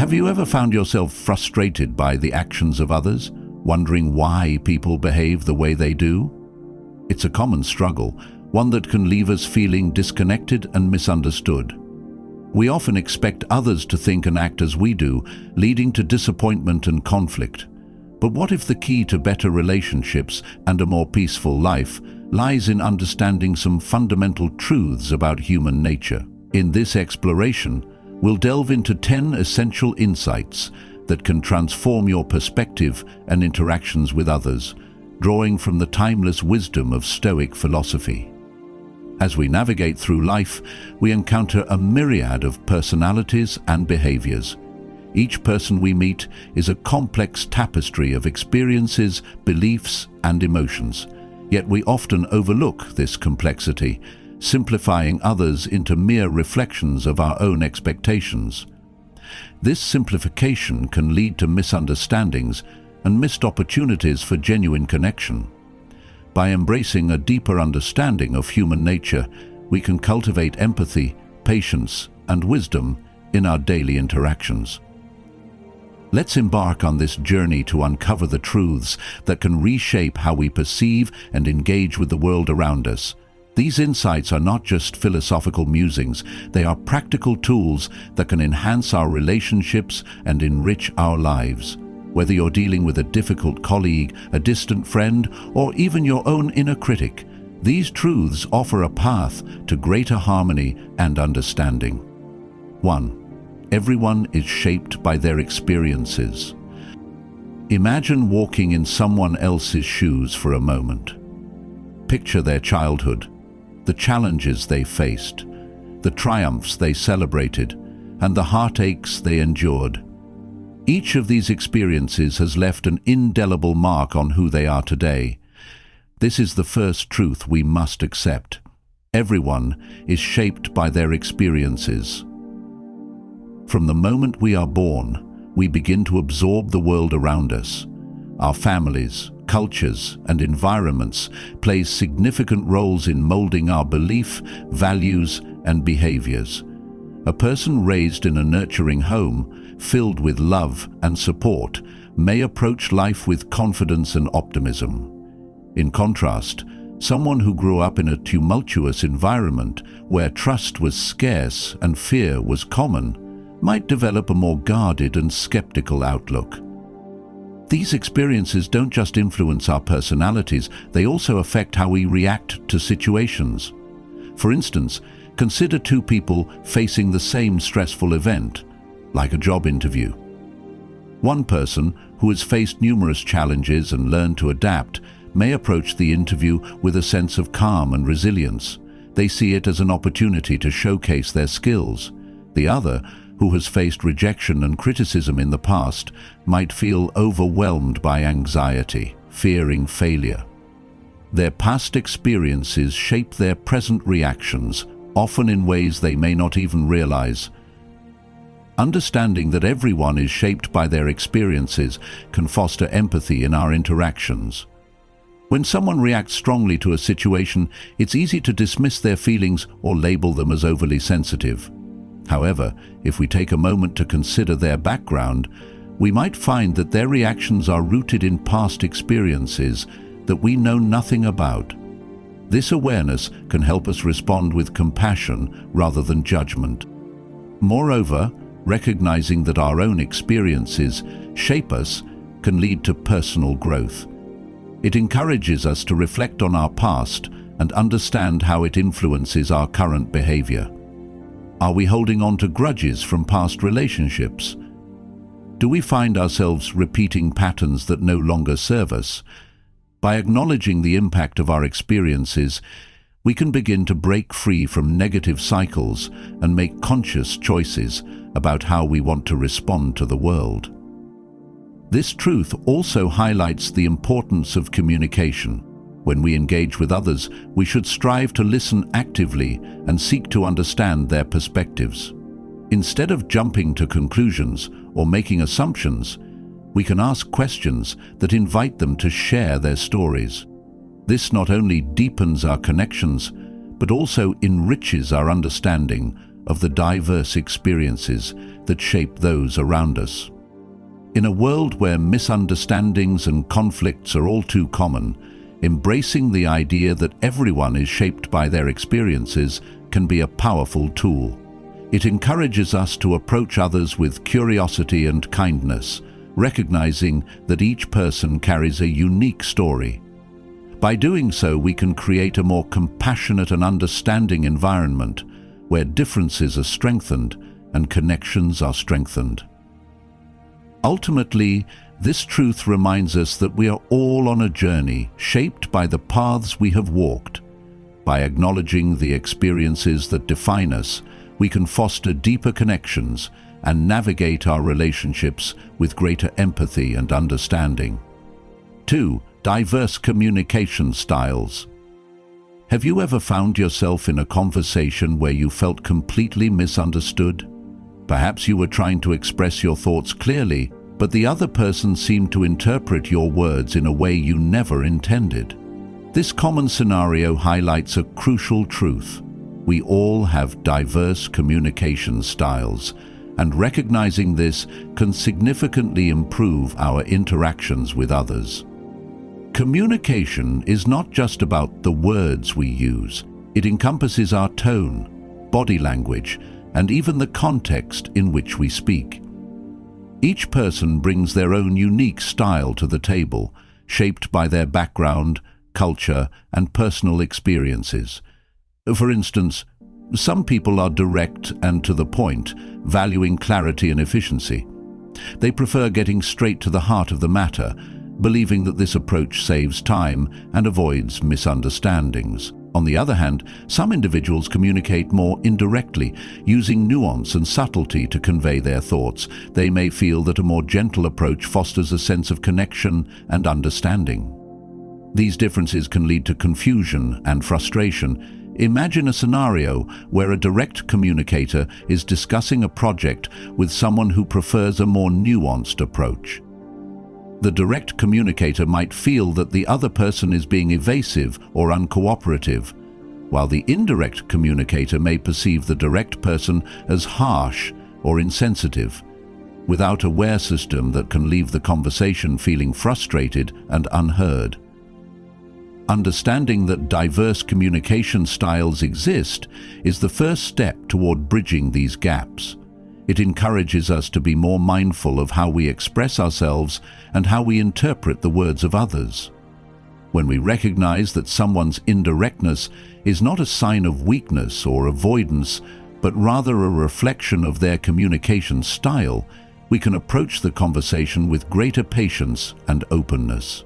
Have you ever found yourself frustrated by the actions of others, wondering why people behave the way they do? It's a common struggle, one that can leave us feeling disconnected and misunderstood. We often expect others to think and act as we do, leading to disappointment and conflict. But what if the key to better relationships and a more peaceful life lies in understanding some fundamental truths about human nature? In this exploration, we'll delve into 10 essential insights that can transform your perspective and interactions with others, drawing from the timeless wisdom of Stoic philosophy. As we navigate through life, we encounter a myriad of personalities and behaviors. Each person we meet is a complex tapestry of experiences, beliefs, and emotions. Yet we often overlook this complexity, simplifying others into mere reflections of our own expectations. This simplification can lead to misunderstandings and missed opportunities for genuine connection. By embracing a deeper understanding of human nature, we can cultivate empathy, patience, and wisdom in our daily interactions. Let's embark on this journey to uncover the truths that can reshape how we perceive and engage with the world around us. These insights are not just philosophical musings, they are practical tools that can enhance our relationships and enrich our lives. Whether you're dealing with a difficult colleague, a distant friend, or even your own inner critic, these truths offer a path to greater harmony and understanding. 1. Everyone is shaped by their experiences. Imagine walking in someone else's shoes for a moment. Picture their childhood, the challenges they faced, the triumphs they celebrated, and the heartaches they endured. Each of these experiences has left an indelible mark on who they are today. This is the first truth we must accept. Everyone is shaped by their experiences. From the moment we are born, we begin to absorb the world around us. Our families, cultures, and environments play significant roles in molding our belief, values, and behaviors. A person raised in a nurturing home, filled with love and support, may approach life with confidence and optimism. In contrast, someone who grew up in a tumultuous environment where trust was scarce and fear was common might develop a more guarded and skeptical outlook. These experiences don't just influence our personalities, they also affect how we react to situations. For instance, consider two people facing the same stressful event, like a job interview. One person, who has faced numerous challenges and learned to adapt, may approach the interview with a sense of calm and resilience. They see it as an opportunity to showcase their skills. The other, who has faced rejection and criticism in the past, might feel overwhelmed by anxiety, fearing failure. Their past experiences shape their present reactions, often in ways they may not even realize. Understanding that everyone is shaped by their experiences can foster empathy in our interactions. When someone reacts strongly to a situation, it's easy to dismiss their feelings or label them as overly sensitive. However, if we take a moment to consider their background, we might find that their reactions are rooted in past experiences that we know nothing about. This awareness can help us respond with compassion rather than judgment. Moreover, recognizing that our own experiences shape us can lead to personal growth. It encourages us to reflect on our past and understand how it influences our current behavior. Are we holding on to grudges from past relationships? Do we find ourselves repeating patterns that no longer serve us? By acknowledging the impact of our experiences, we can begin to break free from negative cycles and make conscious choices about how we want to respond to the world. This truth also highlights the importance of communication. When we engage with others, we should strive to listen actively and seek to understand their perspectives. Instead of jumping to conclusions or making assumptions, we can ask questions that invite them to share their stories. This not only deepens our connections, but also enriches our understanding, of the diverse experiences that shape those around us. In a world where misunderstandings and conflicts are all too common, embracing the idea that everyone is shaped by their experiences can be a powerful tool. It encourages us to approach others with curiosity and kindness, recognizing that each person carries a unique story. By doing so, we can create a more compassionate and understanding environment where differences are strengthened and connections are strengthened. Ultimately, this truth reminds us that we are all on a journey shaped by the paths we have walked. By acknowledging the experiences that define us, we can foster deeper connections and navigate our relationships with greater empathy and understanding. 2. Diverse communication styles. Have you ever found yourself in a conversation where you felt completely misunderstood? Perhaps you were trying to express your thoughts clearly, but the other person seemed to interpret your words in a way you never intended. This common scenario highlights a crucial truth. We all have diverse communication styles, and recognizing this can significantly improve our interactions with others. Communication is not just about the words we use. It encompasses our tone, body language, and even the context in which we speak. Each person brings their own unique style to the table, shaped by their background, culture, and personal experiences. For instance, some people are direct and to the point, valuing clarity and efficiency. They prefer getting straight to the heart of the matter, believing that this approach saves time and avoids misunderstandings. On the other hand, some individuals communicate more indirectly, using nuance and subtlety to convey their thoughts. They may feel that a more gentle approach fosters a sense of connection and understanding. These differences can lead to confusion and frustration. Imagine a scenario where a direct communicator is discussing a project with someone who prefers a more nuanced approach. The direct communicator might feel that the other person is being evasive or uncooperative, while the indirect communicator may perceive the direct person as harsh or insensitive. Without a aware system that can leave the conversation feeling frustrated and unheard. Understanding that diverse communication styles exist is the first step toward bridging these gaps. It encourages us to be more mindful of how we express ourselves and how we interpret the words of others. When we recognize that someone's indirectness is not a sign of weakness or avoidance, but rather a reflection of their communication style, we can approach the conversation with greater patience and openness.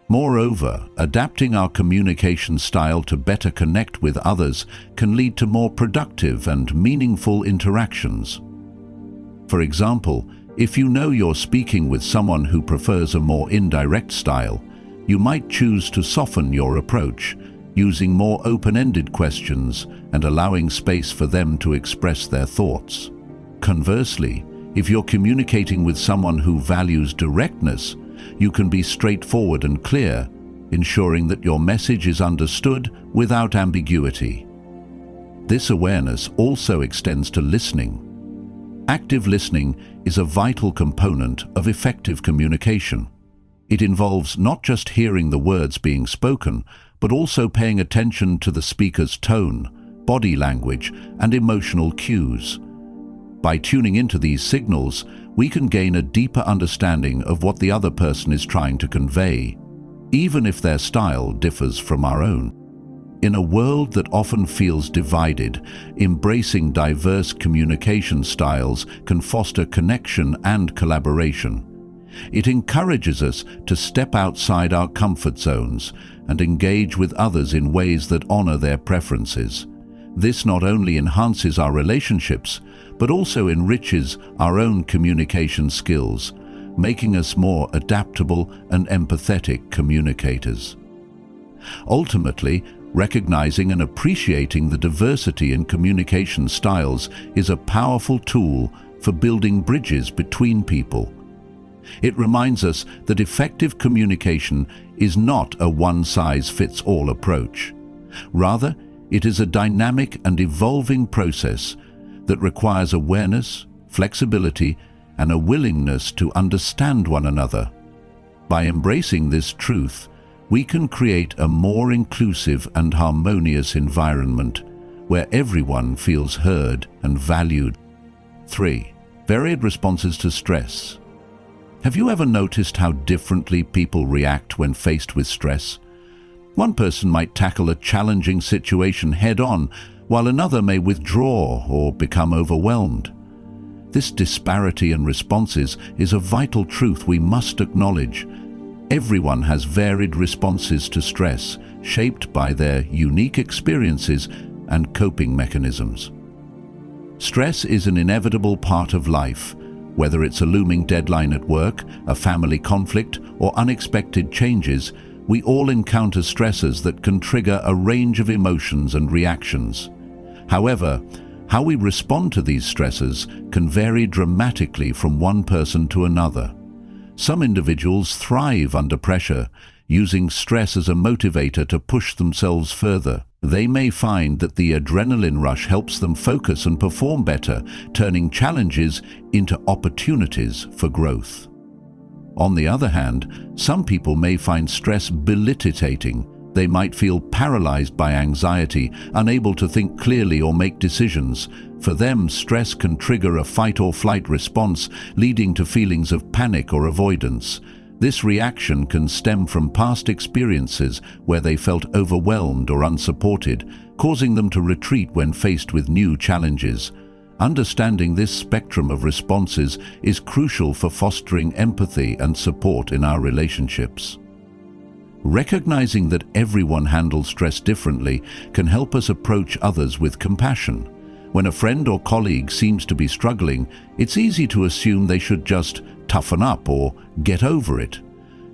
Moreover, adapting our communication style to better connect with others can lead to more productive and meaningful interactions. For example, if you know you're speaking with someone who prefers a more indirect style, you might choose to soften your approach, using more open-ended questions and allowing space for them to express their thoughts. Conversely, if you're communicating with someone who values directness, you can be straightforward and clear, ensuring that your message is understood without ambiguity. This awareness also extends to listening. Active listening is a vital component of effective communication. It involves not just hearing the words being spoken, but also paying attention to the speaker's tone, body language, and emotional cues. By tuning into these signals, we can gain a deeper understanding of what the other person is trying to convey, even if their style differs from our own. In a world that often feels divided, embracing diverse communication styles can foster connection and collaboration. It encourages us to step outside our comfort zones and engage with others in ways that honor their preferences. This not only enhances our relationships, but also enriches our own communication skills, making us more adaptable and empathetic communicators. Ultimately, recognizing and appreciating the diversity in communication styles is a powerful tool for building bridges between people. It reminds us that effective communication is not a one-size-fits-all approach. Rather, It is a dynamic and evolving process that requires awareness, flexibility, and a willingness to understand one another. By embracing this truth, we can create a more inclusive and harmonious environment where everyone feels heard and valued. 3. Varied responses to stress. Have you ever noticed how differently people react when faced with stress? One person might tackle a challenging situation head-on, while another may withdraw or become overwhelmed. This disparity in responses is a vital truth we must acknowledge. Everyone has varied responses to stress, shaped by their unique experiences and coping mechanisms. Stress is an inevitable part of life, whether it's a looming deadline at work, a family conflict, or unexpected changes. We all encounter stressors that can trigger a range of emotions and reactions. However, how we respond to these stressors can vary dramatically from one person to another. Some individuals thrive under pressure, using stress as a motivator to push themselves further. They may find that the adrenaline rush helps them focus and perform better, turning challenges into opportunities for growth. On the other hand, some people may find stress debilitating. They might feel paralyzed by anxiety, unable to think clearly or make decisions. For them, stress can trigger a fight-or-flight response, leading to feelings of panic or avoidance. This reaction can stem from past experiences where they felt overwhelmed or unsupported, causing them to retreat when faced with new challenges. Understanding this spectrum of responses is crucial for fostering empathy and support in our relationships. Recognizing that everyone handles stress differently can help us approach others with compassion. When a friend or colleague seems to be struggling, it's easy to assume they should just toughen up or get over it.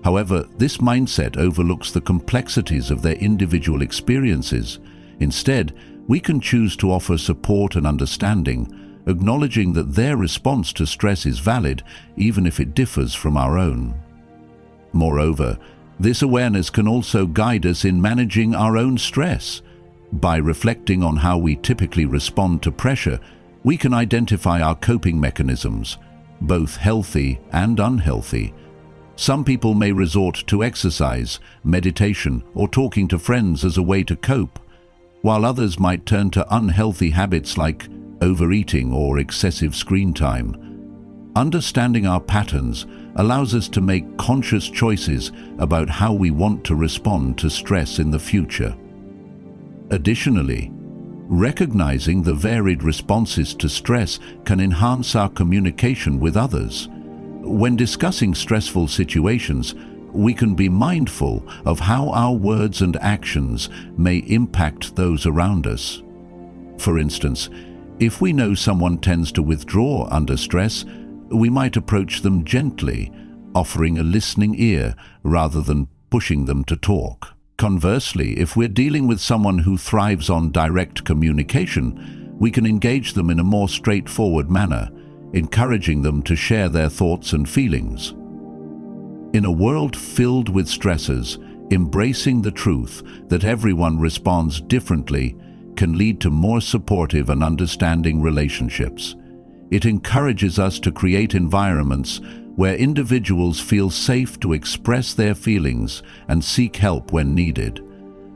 However, this mindset overlooks the complexities of their individual experiences. Instead, we can choose to offer support and understanding, acknowledging that their response to stress is valid, even if it differs from our own. Moreover, this awareness can also guide us in managing our own stress. By reflecting on how we typically respond to pressure, we can identify our coping mechanisms, both healthy and unhealthy. Some people may resort to exercise, meditation, or talking to friends as a way to cope, while others might turn to unhealthy habits like overeating or excessive screen time. Understanding our patterns allows us to make conscious choices about how we want to respond to stress in the future. Additionally, recognizing the varied responses to stress can enhance our communication with others. When discussing stressful situations, we can be mindful of how our words and actions may impact those around us. For instance, if we know someone tends to withdraw under stress, we might approach them gently, offering a listening ear rather than pushing them to talk. Conversely, if we're dealing with someone who thrives on direct communication, we can engage them in a more straightforward manner, encouraging them to share their thoughts and feelings. In a world filled with stressors, embracing the truth that everyone responds differently can lead to more supportive and understanding relationships. It encourages us to create environments where individuals feel safe to express their feelings and seek help when needed.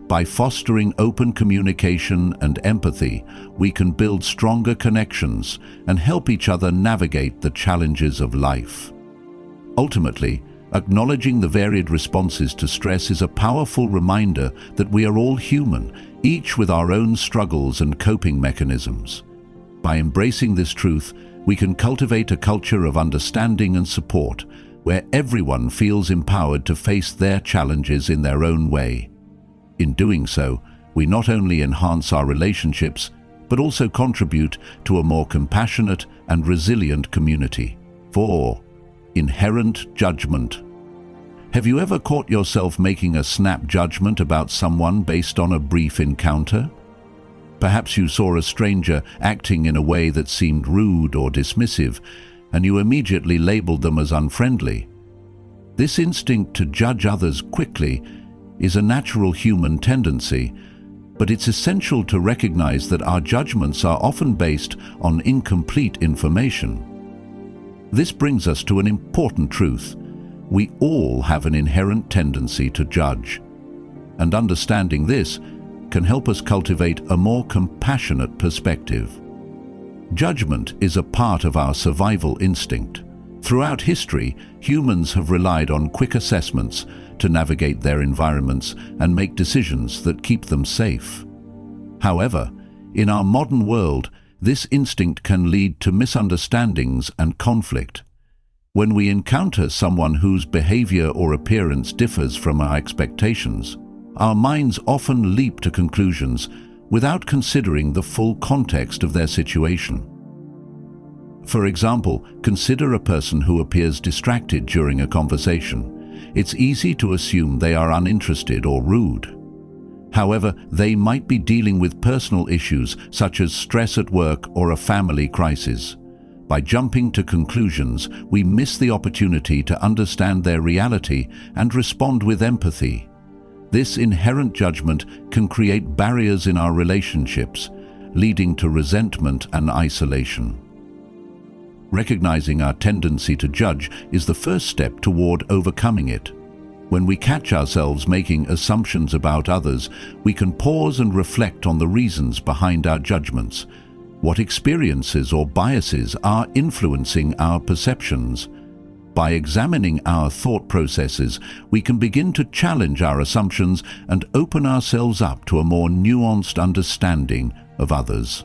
By fostering open communication and empathy, we can build stronger connections and help each other navigate the challenges of life. Ultimately, acknowledging the varied responses to stress is a powerful reminder that we are all human, each with our own struggles and coping mechanisms. By embracing this truth, we can cultivate a culture of understanding and support, where everyone feels empowered to face their challenges in their own way. In doing so, we not only enhance our relationships, but also contribute to a more compassionate and resilient community. 4. Inherent judgment. Have you ever caught yourself making a snap judgment about someone based on a brief encounter? Perhaps you saw a stranger acting in a way that seemed rude or dismissive, and you immediately labeled them as unfriendly. This instinct to judge others quickly is a natural human tendency, But it's essential to recognize that our judgments are often based on incomplete information. This brings us to an important truth. We all have an inherent tendency to judge, and understanding this can help us cultivate a more compassionate perspective. Judgment is a part of our survival instinct. Throughout history, humans have relied on quick assessments to navigate their environments and make decisions that keep them safe. However, in our modern world, this instinct can lead to misunderstandings and conflict. When we encounter someone whose behavior or appearance differs from our expectations, our minds often leap to conclusions without considering the full context of their situation. For example, consider a person who appears distracted during a conversation. It's easy to assume they are uninterested or rude. However, they might be dealing with personal issues such as stress at work or a family crisis. By jumping to conclusions, we miss the opportunity to understand their reality and respond with empathy. This inherent judgment can create barriers in our relationships, leading to resentment and isolation. Recognizing our tendency to judge is the first step toward overcoming it. When we catch ourselves making assumptions about others, we can pause and reflect on the reasons behind our judgments. What experiences or biases are influencing our perceptions? By examining our thought processes, we can begin to challenge our assumptions and open ourselves up to a more nuanced understanding of others.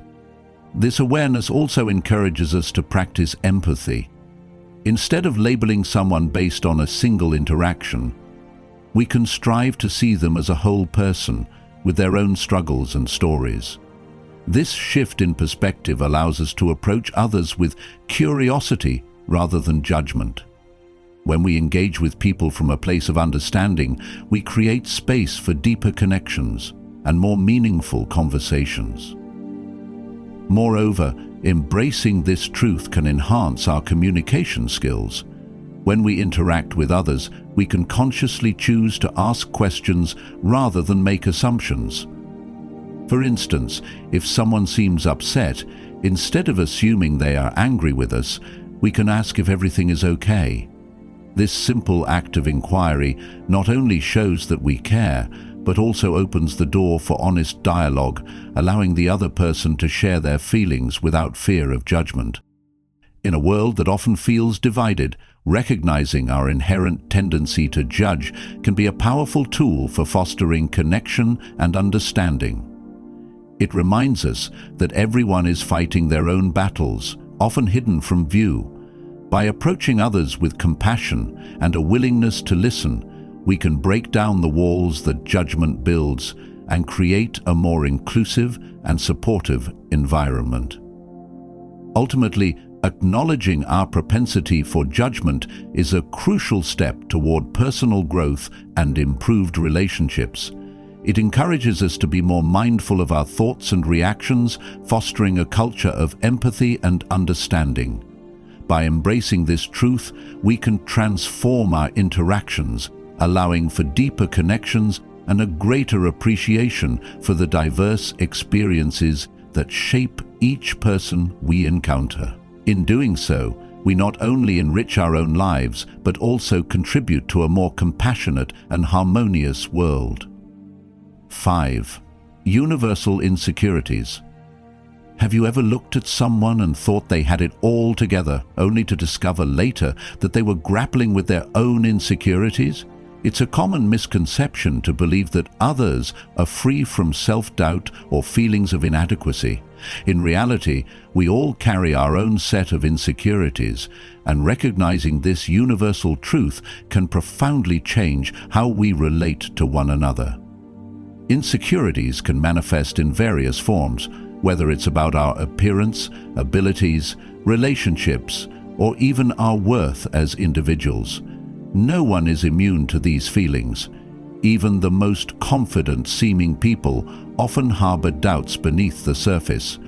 This awareness also encourages us to practice empathy. Instead of labeling someone based on a single interaction, we can strive to see them as a whole person with their own struggles and stories. This shift in perspective allows us to approach others with curiosity rather than judgment. When we engage with people from a place of understanding, we create space for deeper connections and more meaningful conversations. Moreover, embracing this truth can enhance our communication skills. When we interact with others, we can consciously choose to ask questions rather than make assumptions. For instance, if someone seems upset, instead of assuming they are angry with us, we can ask if everything is okay. This simple act of inquiry not only shows that we care, but also opens the door for honest dialogue, allowing the other person to share their feelings without fear of judgment. In a world that often feels divided, recognizing our inherent tendency to judge can be a powerful tool for fostering connection and understanding. It reminds us that everyone is fighting their own battles, often hidden from view. By approaching others with compassion and a willingness to listen, we can break down the walls that judgment builds and create a more inclusive and supportive environment. Ultimately, acknowledging our propensity for judgment is a crucial step toward personal growth and improved relationships. It encourages us to be more mindful of our thoughts and reactions, fostering a culture of empathy and understanding. By embracing this truth, we can transform our interactions, allowing for deeper connections and a greater appreciation for the diverse experiences that shape each person we encounter. In doing so, we not only enrich our own lives, but also contribute to a more compassionate and harmonious world. 5. Universal insecurities. Have you ever looked at someone and thought they had it all together, only to discover later that they were grappling with their own insecurities? It's a common misconception to believe that others are free from self-doubt or feelings of inadequacy. In reality, we all carry our own set of insecurities, and recognizing this universal truth can profoundly change how we relate to one another. Insecurities can manifest in various forms, whether it's about our appearance, abilities, relationships, or even our worth as individuals. No one is immune to these feelings. Even the most confident-seeming people often harbor doubts beneath the surface.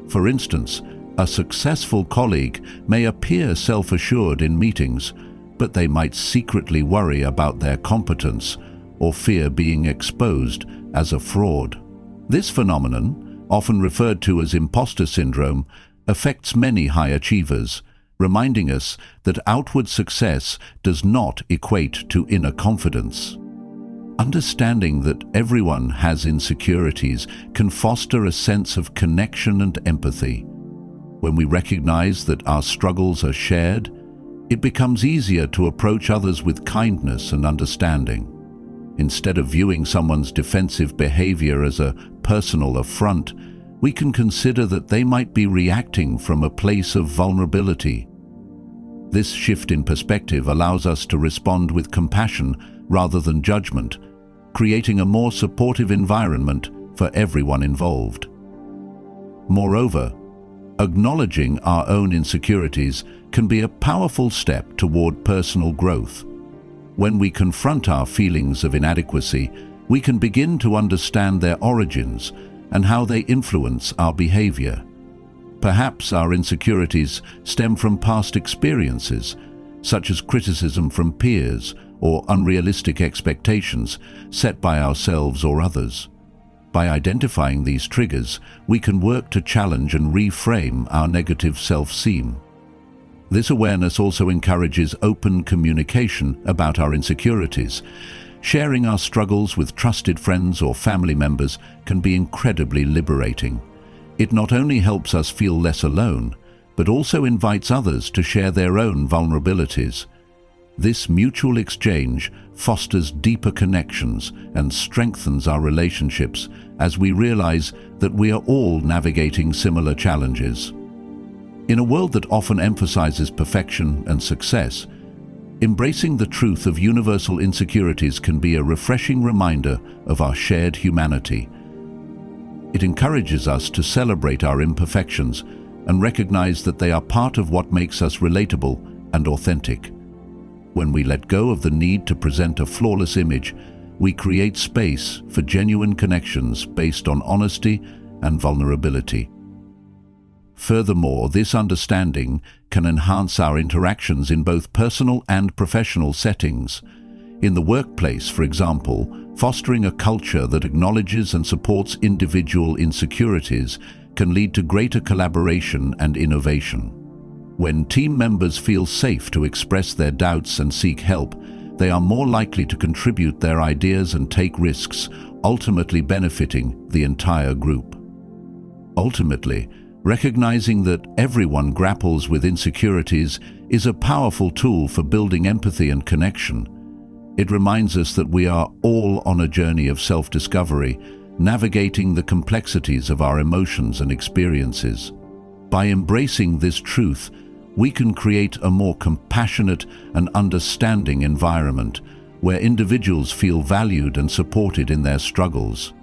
For instance, a successful colleague may appear self-assured in meetings, but they might secretly worry about their competence or fear being exposed as a fraud. This phenomenon, often referred to as imposter syndrome, affects many high achievers, reminding us that outward success does not equate to inner confidence. Understanding that everyone has insecurities can foster a sense of connection and empathy. When we recognize that our struggles are shared, it becomes easier to approach others with kindness and understanding. Instead of viewing someone's defensive behavior as a personal affront, we can consider that they might be reacting from a place of vulnerability. This shift in perspective allows us to respond with compassion rather than judgment, creating a more supportive environment for everyone involved. Moreover, acknowledging our own insecurities can be a powerful step toward personal growth. When we confront our feelings of inadequacy, we can begin to understand their origins and how they influence our behavior. Perhaps our insecurities stem from past experiences, such as criticism from peers or unrealistic expectations set by ourselves or others. By identifying these triggers, we can work to challenge and reframe our negative self-esteem. This awareness also encourages open communication about our insecurities. Sharing our struggles with trusted friends or family members can be incredibly liberating. It not only helps us feel less alone, but also invites others to share their own vulnerabilities. This mutual exchange fosters deeper connections and strengthens our relationships as we realize that we are all navigating similar challenges. In a world that often emphasizes perfection and success, embracing the truth of universal insecurities can be a refreshing reminder of our shared humanity. It encourages us to celebrate our imperfections and recognize that they are part of what makes us relatable and authentic. When we let go of the need to present a flawless image, we create space for genuine connections based on honesty and vulnerability. Furthermore, this understanding can enhance our interactions in both personal and professional settings. In the workplace, for example, fostering a culture that acknowledges and supports individual insecurities can lead to greater collaboration and innovation. When team members feel safe to express their doubts and seek help, they are more likely to contribute their ideas and take risks, ultimately benefiting the entire group. Ultimately, recognizing that everyone grapples with insecurities is a powerful tool for building empathy and connection. It reminds us that we are all on a journey of self-discovery, navigating the complexities of our emotions and experiences. By embracing this truth, we can create a more compassionate and understanding environment where individuals feel valued and supported in their struggles.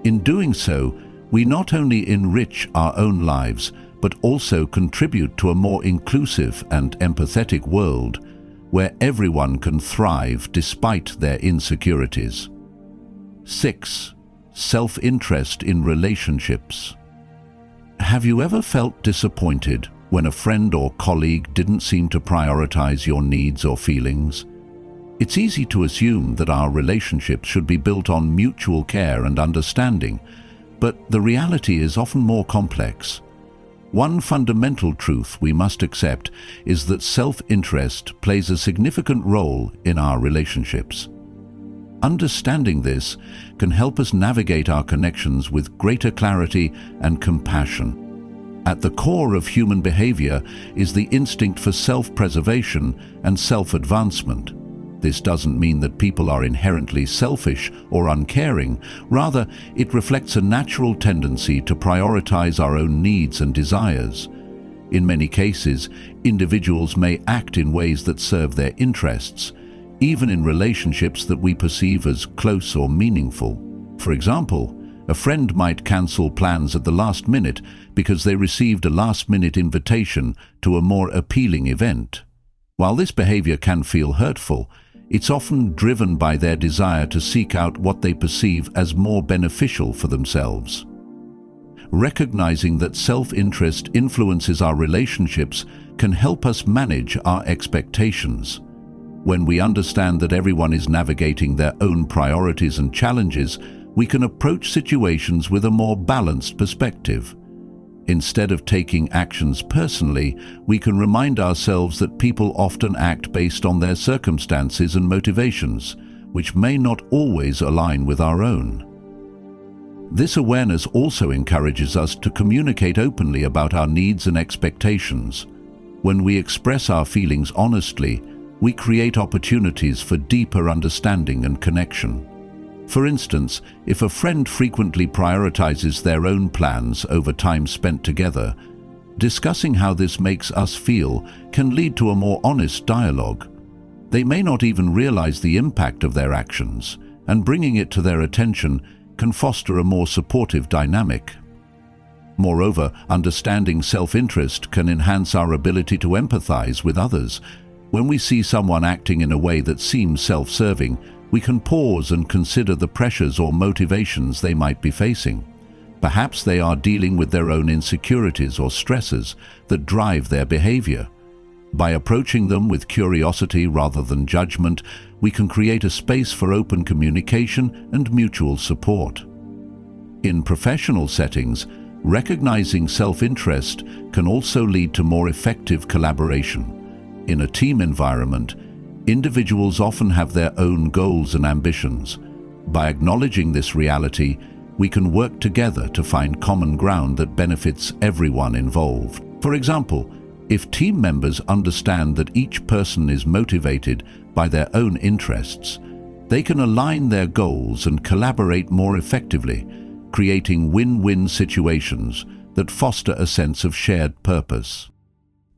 In doing so, we not only enrich our own lives, but also contribute to a more inclusive and empathetic world where everyone can thrive despite their insecurities. 6. Self-interest in relationships. Have you ever felt disappointed when a friend or colleague didn't seem to prioritize your needs or feelings? It's easy to assume that our relationships should be built on mutual care and understanding, but the reality is often more complex. One fundamental truth we must accept is that self-interest plays a significant role in our relationships. Understanding this can help us navigate our connections with greater clarity and compassion. At the core of human behavior is the instinct for self-preservation and self-advancement. This doesn't mean that people are inherently selfish or uncaring. Rather, it reflects a natural tendency to prioritize our own needs and desires. In many cases, individuals may act in ways that serve their interests, even in relationships that we perceive as close or meaningful. For example, a friend might cancel plans at the last minute because they received a last-minute invitation to a more appealing event. While this behavior can feel hurtful, it's often driven by their desire to seek out what they perceive as more beneficial for themselves. Recognizing that self-interest influences our relationships can help us manage our expectations. When we understand that everyone is navigating their own priorities and challenges, we can approach situations with a more balanced perspective. Instead of taking actions personally, we can remind ourselves that people often act based on their circumstances and motivations, which may not always align with our own. This awareness also encourages us to communicate openly about our needs and expectations. When we express our feelings honestly, we create opportunities for deeper understanding and connection. For instance, if a friend frequently prioritizes their own plans over time spent together, discussing how this makes us feel can lead to a more honest dialogue. They may not even realize the impact of their actions, and bringing it to their attention can foster a more supportive dynamic. Moreover, understanding self-interest can enhance our ability to empathize with others. When we see someone acting in a way that seems self-serving, we can pause and consider the pressures or motivations they might be facing. Perhaps they are dealing with their own insecurities or stresses that drive their behavior. By approaching them with curiosity rather than judgment, we can create a space for open communication and mutual support. In professional settings, recognizing self-interest can also lead to more effective collaboration. In a team environment, individuals often have their own goals and ambitions. By acknowledging this reality, we can work together to find common ground that benefits everyone involved. For example, if team members understand that each person is motivated by their own interests, they can align their goals and collaborate more effectively, creating win-win situations that foster a sense of shared purpose.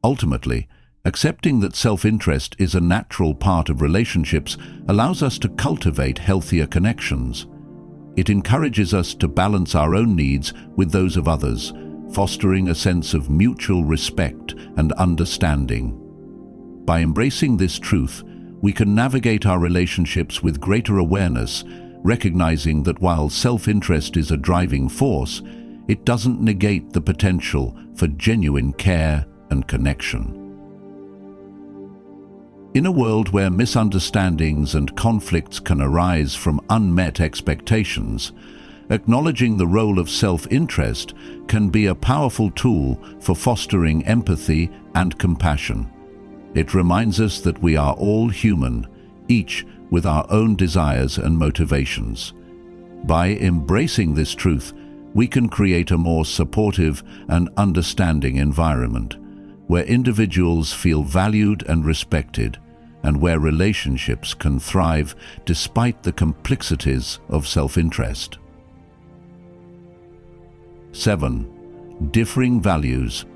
Ultimately, accepting that self-interest is a natural part of relationships allows us to cultivate healthier connections. It encourages us to balance our own needs with those of others, fostering a sense of mutual respect and understanding. By embracing this truth, we can navigate our relationships with greater awareness, recognizing that while self-interest is a driving force, it doesn't negate the potential for genuine care and connection. In a world where misunderstandings and conflicts can arise from unmet expectations, acknowledging the role of self-interest can be a powerful tool for fostering empathy and compassion. It reminds us that we are all human, each with our own desires and motivations. By embracing this truth, we can create a more supportive and understanding environment, where individuals feel valued and respected, and where relationships can thrive despite the complexities of self-interest. 7. Differing values.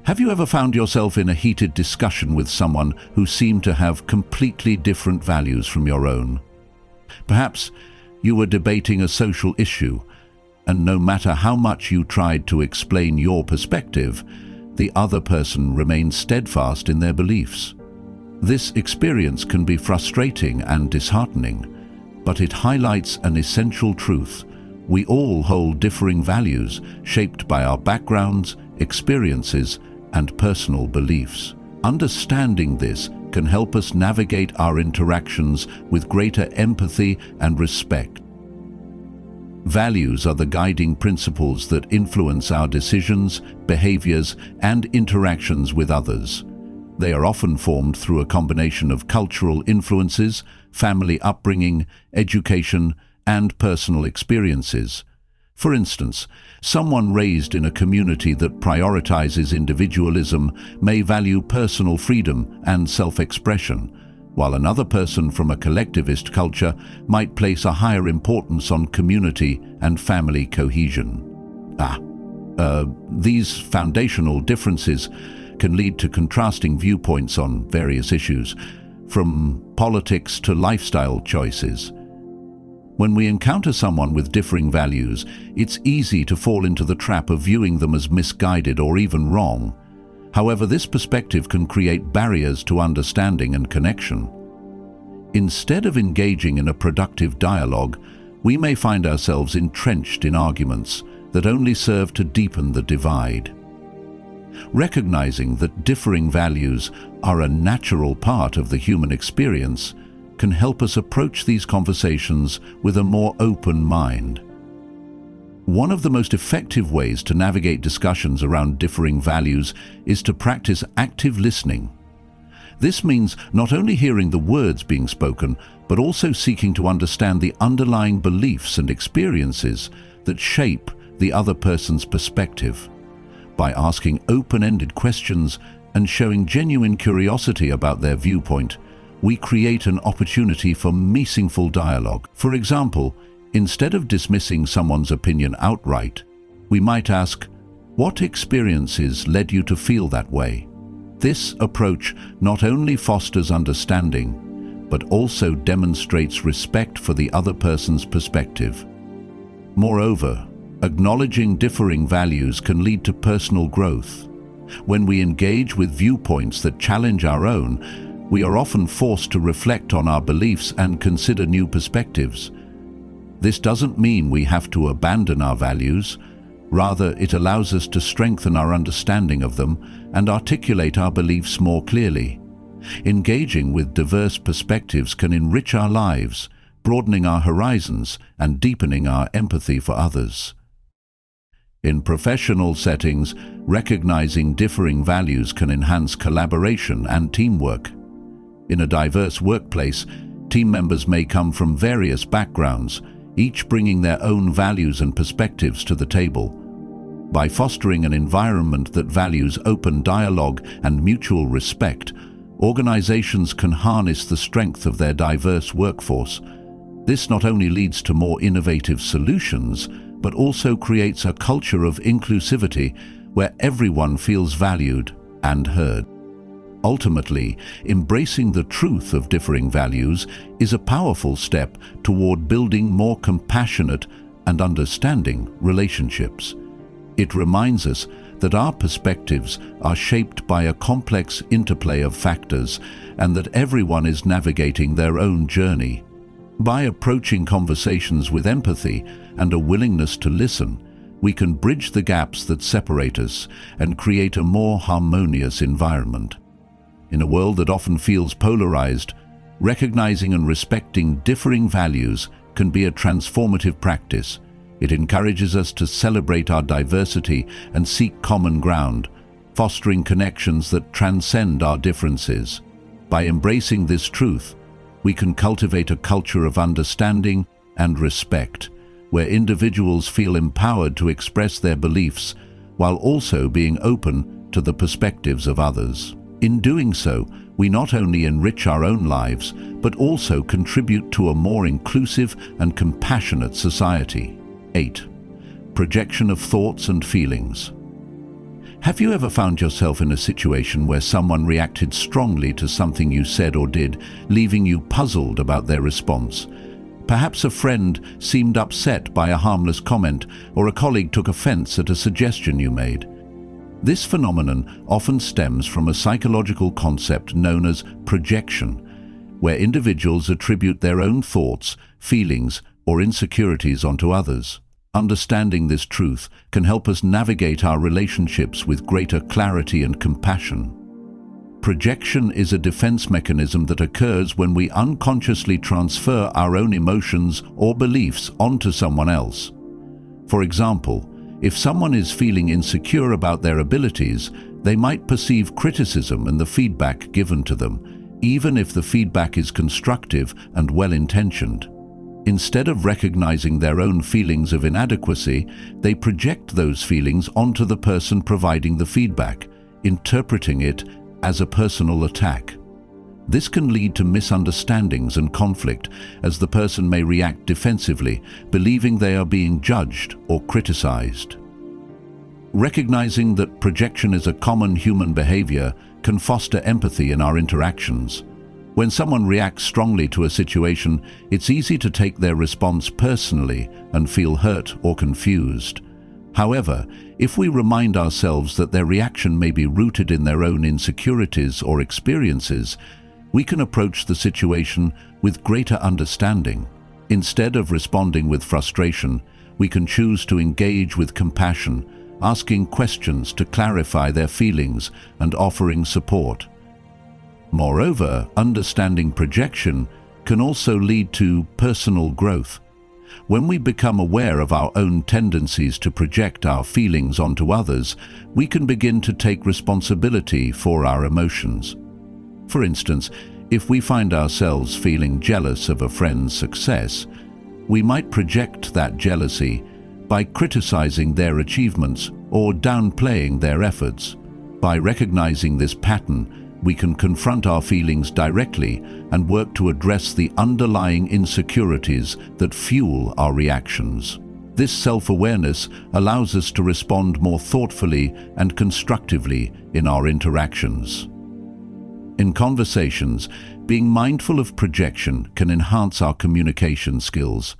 Have you ever found yourself in a heated discussion with someone who seemed to have completely different values from your own? Perhaps you were debating a social issue, and no matter how much you tried to explain your perspective, the other person remained steadfast in their beliefs. This experience can be frustrating and disheartening, but it highlights an essential truth. We all hold differing values shaped by our backgrounds, experiences, and personal beliefs. Understanding this can help us navigate our interactions with greater empathy and respect. Values are the guiding principles that influence our decisions, behaviors, and interactions with others. They are often formed through a combination of cultural influences, family upbringing, education, and personal experiences. For instance, someone raised in a community that prioritizes individualism may value personal freedom and self-expression, while another person from a collectivist culture might place a higher importance on community and family cohesion. These foundational differences can lead to contrasting viewpoints on various issues, from politics to lifestyle choices. When we encounter someone with differing values, it's easy to fall into the trap of viewing them as misguided or even wrong. However, this perspective can create barriers to understanding and connection. Instead of engaging in a productive dialogue, we may find ourselves entrenched in arguments that only serve to deepen the divide. Recognizing that differing values are a natural part of the human experience can help us approach these conversations with a more open mind. One of the most effective ways to navigate discussions around differing values is to practice active listening. This means not only hearing the words being spoken, but also seeking to understand the underlying beliefs and experiences that shape the other person's perspective. By asking open-ended questions and showing genuine curiosity about their viewpoint, we create an opportunity for meaningful dialogue. For example, instead of dismissing someone's opinion outright, we might ask, "What experiences led you to feel that way?" This approach not only fosters understanding, but also demonstrates respect for the other person's perspective. Moreover, acknowledging differing values can lead to personal growth. When we engage with viewpoints that challenge our own, we are often forced to reflect on our beliefs and consider new perspectives. This doesn't mean we have to abandon our values. Rather, it allows us to strengthen our understanding of them and articulate our beliefs more clearly. Engaging with diverse perspectives can enrich our lives, broadening our horizons and deepening our empathy for others. In professional settings, recognizing differing values can enhance collaboration and teamwork. In a diverse workplace, team members may come from various backgrounds, each bringing their own values and perspectives to the table. By fostering an environment that values open dialogue and mutual respect, organizations can harness the strength of their diverse workforce. This not only leads to more innovative solutions, but also creates a culture of inclusivity where everyone feels valued and heard. Ultimately, embracing the truth of differing values is a powerful step toward building more compassionate and understanding relationships. It reminds us that our perspectives are shaped by a complex interplay of factors and that everyone is navigating their own journey. By approaching conversations with empathy and a willingness to listen, we can bridge the gaps that separate us and create a more harmonious environment. In a world that often feels polarized, recognizing and respecting differing values can be a transformative practice. It encourages us to celebrate our diversity and seek common ground, fostering connections that transcend our differences. By embracing this truth, we can cultivate a culture of understanding and respect, where individuals feel empowered to express their beliefs while also being open to the perspectives of others. In doing so, we not only enrich our own lives, but also contribute to a more inclusive and compassionate society. 8. Projection of thoughts and feelings. Have you ever found yourself in a situation where someone reacted strongly to something you said or did, leaving you puzzled about their response? Perhaps a friend seemed upset by a harmless comment, or a colleague took offense at a suggestion you made. This phenomenon often stems from a psychological concept known as projection, where individuals attribute their own thoughts, feelings, or insecurities onto others. Understanding this truth can help us navigate our relationships with greater clarity and compassion. Projection is a defense mechanism that occurs when we unconsciously transfer our own emotions or beliefs onto someone else. For example, if someone is feeling insecure about their abilities, they might perceive criticism and the feedback given to them, even if the feedback is constructive and well-intentioned. Instead of recognizing their own feelings of inadequacy, they project those feelings onto the person providing the feedback, interpreting it as a personal attack. This can lead to misunderstandings and conflict, as the person may react defensively, believing they are being judged or criticized. Recognizing that projection is a common human behavior can foster empathy in our interactions. When someone reacts strongly to a situation, it's easy to take their response personally and feel hurt or confused. However, if we remind ourselves that their reaction may be rooted in their own insecurities or experiences, we can approach the situation with greater understanding. Instead of responding with frustration, we can choose to engage with compassion, asking questions to clarify their feelings and offering support. Moreover, understanding projection can also lead to personal growth. When we become aware of our own tendencies to project our feelings onto others, we can begin to take responsibility for our emotions. For instance, if we find ourselves feeling jealous of a friend's success, we might project that jealousy by criticizing their achievements or downplaying their efforts. By recognizing this pattern, we can confront our feelings directly and work to address the underlying insecurities that fuel our reactions. This self-awareness allows us to respond more thoughtfully and constructively in our interactions. In conversations, being mindful of projection can enhance our communication skills.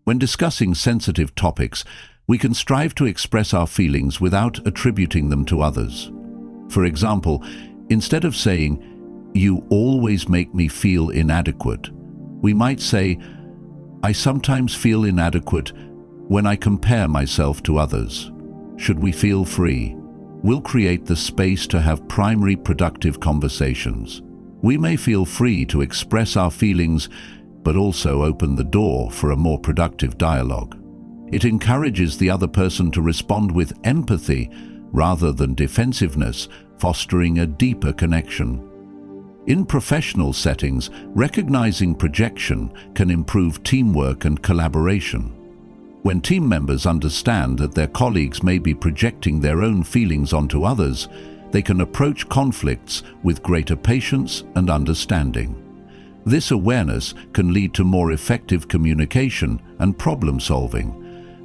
When discussing sensitive topics, we can strive to express our feelings without attributing them to others. For example, instead of saying, "You always make me feel inadequate," we might say, "I sometimes feel inadequate when I compare myself to others. Should we feel free?" We'll create the space to have primary productive conversations. We may feel free to express our feelings, but also open the door for a more productive dialogue. It encourages the other person to respond with empathy rather than defensiveness, fostering a deeper connection. In professional settings, recognizing projection can improve teamwork and collaboration. When team members understand that their colleagues may be projecting their own feelings onto others, they can approach conflicts with greater patience and understanding. This awareness can lead to more effective communication and problem solving,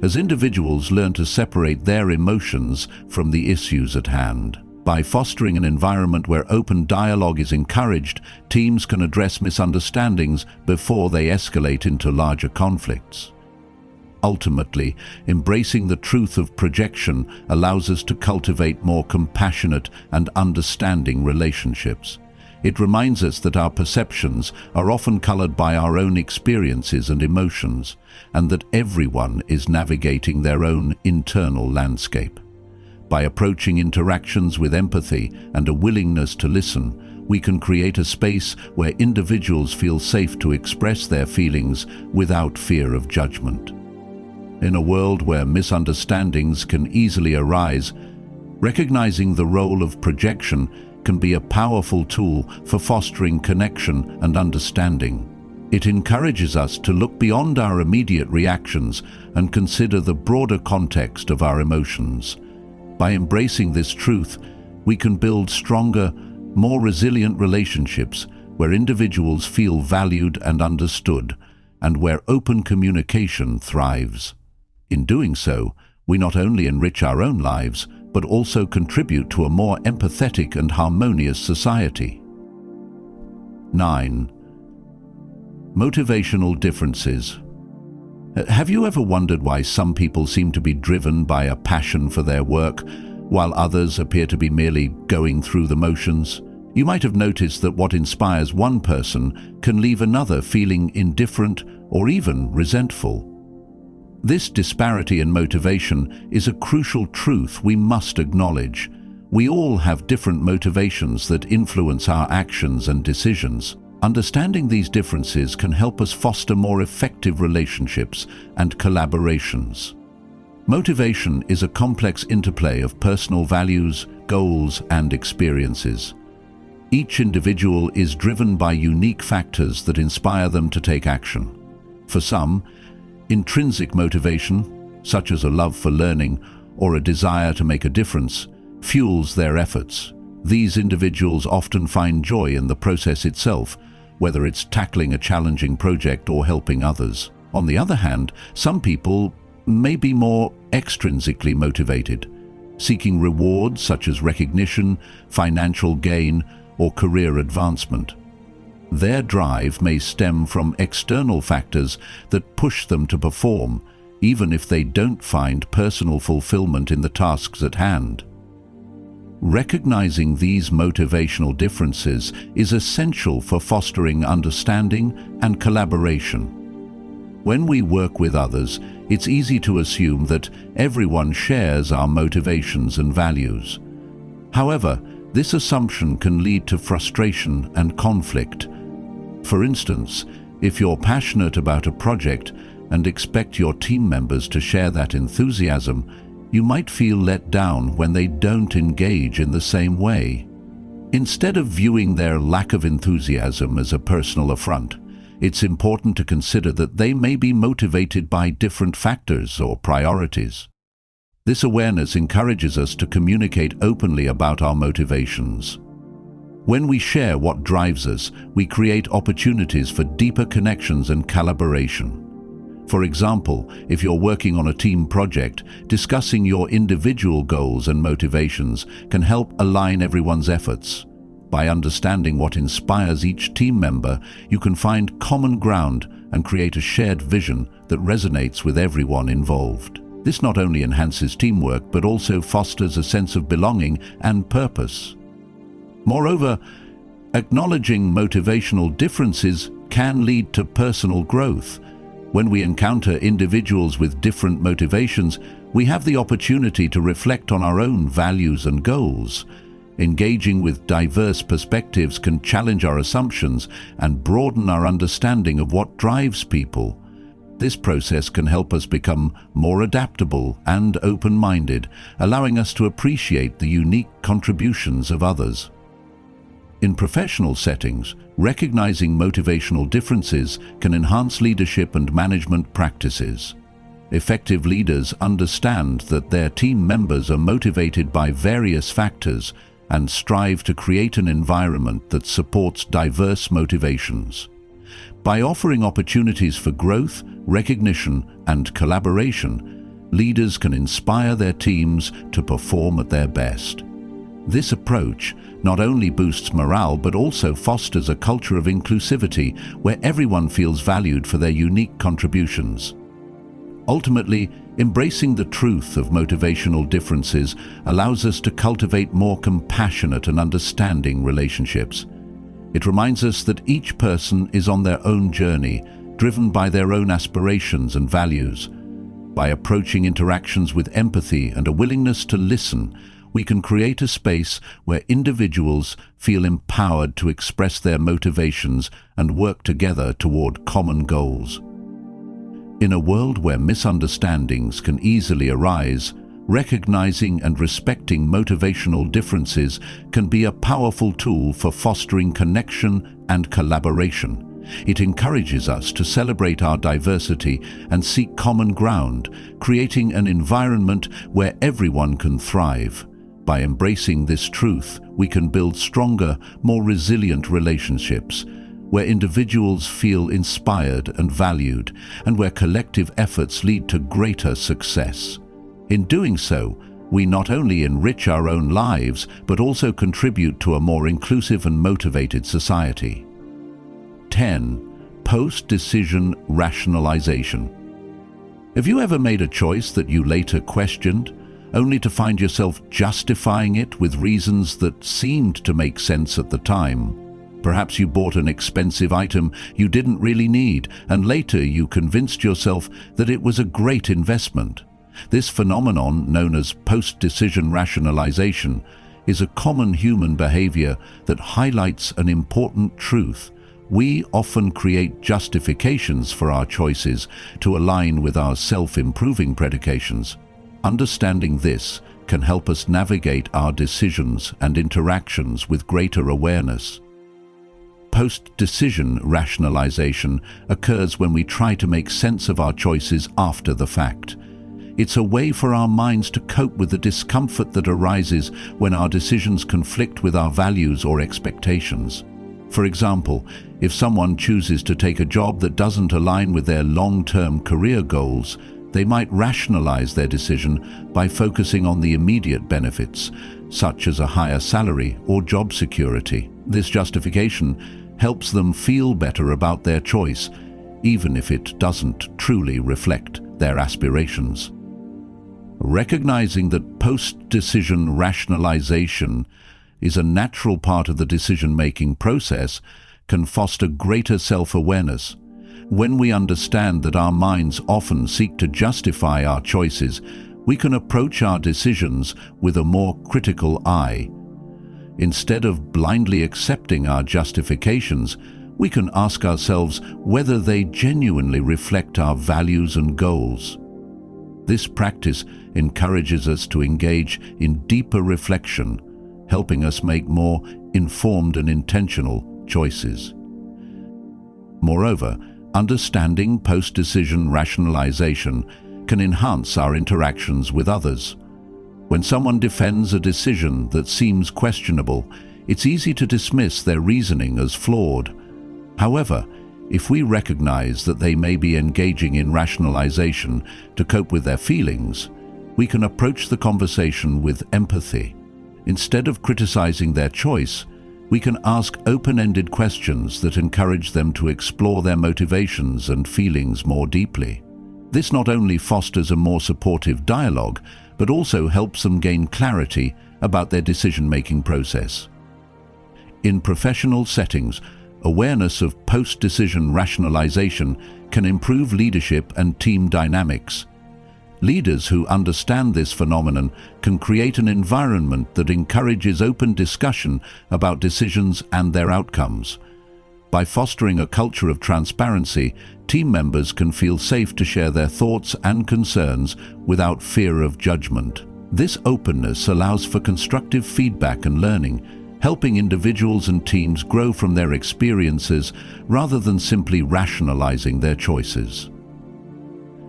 as individuals learn to separate their emotions from the issues at hand. By fostering an environment where open dialogue is encouraged, teams can address misunderstandings before they escalate into larger conflicts. Ultimately, embracing the truth of projection allows us to cultivate more compassionate and understanding relationships. It reminds us that our perceptions are often colored by our own experiences and emotions, and that everyone is navigating their own internal landscape. By approaching interactions with empathy and a willingness to listen, we can create a space where individuals feel safe to express their feelings without fear of judgment. In a world where misunderstandings can easily arise, recognizing the role of projection can be a powerful tool for fostering connection and understanding. It encourages us to look beyond our immediate reactions and consider the broader context of our emotions. By embracing this truth, we can build stronger, more resilient relationships where individuals feel valued and understood, and where open communication thrives. In doing so, we not only enrich our own lives, but also contribute to a more empathetic and harmonious society. 9. Motivational differences. Have you ever wondered why some people seem to be driven by a passion for their work, while others appear to be merely going through the motions? You might have noticed that what inspires one person can leave another feeling indifferent or even resentful. This disparity in motivation is a crucial truth we must acknowledge. We all have different motivations that influence our actions and decisions. Understanding these differences can help us foster more effective relationships and collaborations. Motivation is a complex interplay of personal values, goals, and experiences. Each individual is driven by unique factors that inspire them to take action. For some, intrinsic motivation, such as a love for learning or a desire to make a difference, fuels their efforts. These individuals often find joy in the process itself, whether it's tackling a challenging project or helping others. On the other hand, some people may be more extrinsically motivated, seeking rewards such as recognition, financial gain, or career advancement. Their drive may stem from external factors that push them to perform, even if they don't find personal fulfillment in the tasks at hand. Recognizing these motivational differences is essential for fostering understanding and collaboration. When we work with others, it's easy to assume that everyone shares our motivations and values. However, this assumption can lead to frustration and conflict. For instance, If you're passionate about a project and expect your team members to share that enthusiasm, you might feel let down when they don't engage in the same way. Instead of viewing their lack of enthusiasm as a personal affront, it's important to consider that they may be motivated by different factors or priorities. This awareness encourages us to communicate openly about our motivations. When we share what drives us, we create opportunities for deeper connections and collaboration. For example, if you're working on a team project, discussing your individual goals and motivations can help align everyone's efforts. By understanding what inspires each team member, you can find common ground and create a shared vision that resonates with everyone involved. This not only enhances teamwork, but also fosters a sense of belonging and purpose. Moreover, acknowledging motivational differences can lead to personal growth. When we encounter individuals with different motivations, we have the opportunity to reflect on our own values and goals. Engaging with diverse perspectives can challenge our assumptions and broaden our understanding of what drives people. This process can help us become more adaptable and open-minded, allowing us to appreciate the unique contributions of others. In professional settings, recognizing motivational differences can enhance leadership and management practices. Effective leaders understand that their team members are motivated by various factors and strive to create an environment that supports diverse motivations. By offering opportunities for growth, recognition, and collaboration, leaders can inspire their teams to perform at their best. This approach not only boosts morale but also fosters a culture of inclusivity where everyone feels valued for their unique contributions. Ultimately, embracing the truth of motivational differences allows us to cultivate more compassionate and understanding relationships. It reminds us that each person is on their own journey, driven by their own aspirations and values. By approaching interactions with empathy and a willingness to listen, we can create a space where individuals feel empowered to express their motivations and work together toward common goals. In a world where misunderstandings can easily arise, recognizing and respecting motivational differences can be a powerful tool for fostering connection and collaboration. It encourages us to celebrate our diversity and seek common ground, creating an environment where everyone can thrive. By embracing this truth, we can build stronger, more resilient relationships, where individuals feel inspired and valued, and where collective efforts lead to greater success. In doing so, we not only enrich our own lives, but also contribute to a more inclusive and motivated society. 10. Post-decision rationalization. Have you ever made a choice that you later questioned, only to find yourself justifying it with reasons that seemed to make sense at the time? Perhaps you bought an expensive item you didn't really need, and later you convinced yourself that it was a great investment. This phenomenon, known as post-decision rationalization, is a common human behavior that highlights an important truth. We often create justifications for our choices to align with our self-improving predications. Understanding this can help us navigate our decisions and interactions with greater awareness. Post-decision rationalization occurs when we try to make sense of our choices after the fact. It's a way for our minds to cope with the discomfort that arises when our decisions conflict with our values or expectations. For example, if someone chooses to take a job that doesn't align with their long-term career goals, they might rationalize their decision by focusing on the immediate benefits, such as a higher salary or job security. This justification helps them feel better about their choice, even if it doesn't truly reflect their aspirations. Recognizing that post-decision rationalization is a natural part of the decision-making process can foster greater self-awareness. When we understand that our minds often seek to justify our choices, we can approach our decisions with a more critical eye. Instead of blindly accepting our justifications, we can ask ourselves whether they genuinely reflect our values and goals. This practice encourages us to engage in deeper reflection, helping us make more informed and intentional choices. Moreover, understanding post-decision rationalization can enhance our interactions with others. When someone defends a decision that seems questionable, it's easy to dismiss their reasoning as flawed. However, if we recognize that they may be engaging in rationalization to cope with their feelings, we can approach the conversation with empathy. Instead of criticizing their choice, we can ask open-ended questions that encourage them to explore their motivations and feelings more deeply. This not only fosters a more supportive dialogue, but also helps them gain clarity about their decision-making process. In professional settings, awareness of post-decision rationalization can improve leadership and team dynamics. Leaders who understand this phenomenon can create an environment that encourages open discussion about decisions and their outcomes. By fostering a culture of transparency, team members can feel safe to share their thoughts and concerns without fear of judgment. This openness allows for constructive feedback and learning, helping individuals and teams grow from their experiences rather than simply rationalizing their choices.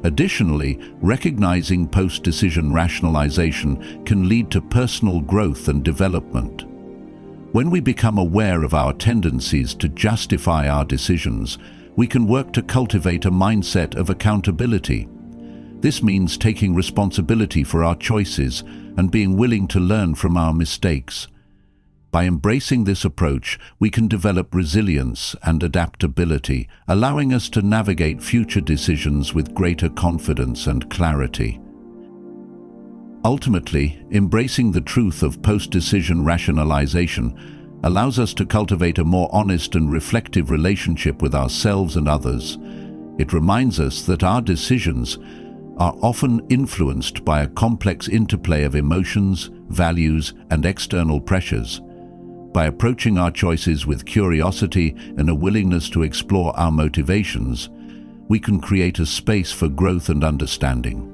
Additionally, recognizing post-decision rationalization can lead to personal growth and development. When we become aware of our tendencies to justify our decisions, we can work to cultivate a mindset of accountability. This means taking responsibility for our choices and being willing to learn from our mistakes. By embracing this approach, we can develop resilience and adaptability, allowing us to navigate future decisions with greater confidence and clarity. Ultimately, embracing the truth of post-decision rationalization allows us to cultivate a more honest and reflective relationship with ourselves and others. It reminds us that our decisions are often influenced by a complex interplay of emotions, values, and external pressures. By approaching our choices with curiosity and a willingness to explore our motivations, we can create a space for growth and understanding.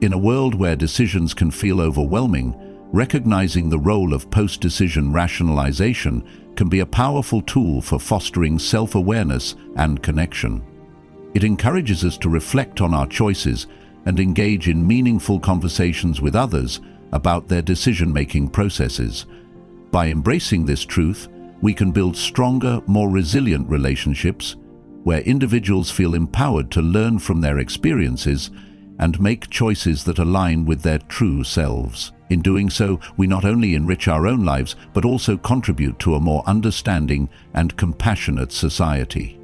In a world where decisions can feel overwhelming, recognizing the role of post-decision rationalization can be a powerful tool for fostering self-awareness and connection. It encourages us to reflect on our choices and engage in meaningful conversations with others about their decision-making processes. By embracing this truth, we can build stronger, more resilient relationships where individuals feel empowered to learn from their experiences and make choices that align with their true selves. In doing so, we not only enrich our own lives, but also contribute to a more understanding and compassionate society.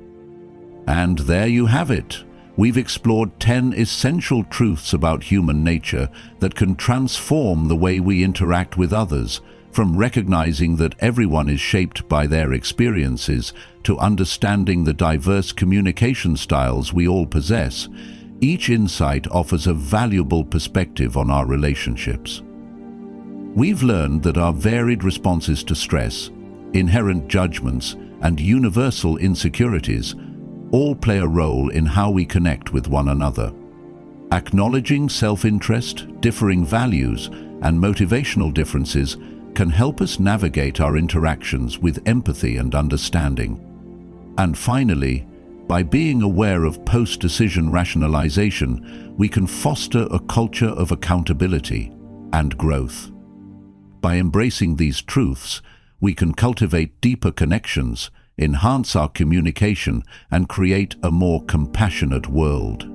And there you have it. We've explored 10 essential truths about human nature that can transform the way we interact with others, from recognizing that everyone is shaped by their experiences to understanding the diverse communication styles we all possess. Each insight offers a valuable perspective on our relationships. We've learned that our varied responses to stress, inherent judgments, and universal insecurities all play a role in how we connect with one another. Acknowledging self-interest, differing values, and motivational differences can help us navigate our interactions with empathy and understanding. And finally, by being aware of post-decision rationalization, we can foster a culture of accountability and growth. By embracing these truths, we can cultivate deeper connections, enhance our communication, and create a more compassionate world.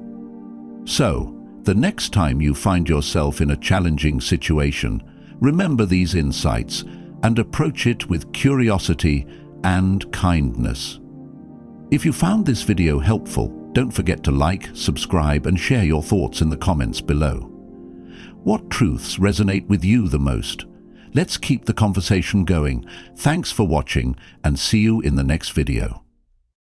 So, the next time you find yourself in a challenging situation, remember these insights and approach it with curiosity and kindness. If you found this video helpful, don't forget to like, subscribe, and share your thoughts in the comments below. What truths resonate with you the most? Let's keep the conversation going. Thanks for watching, and see you in the next video.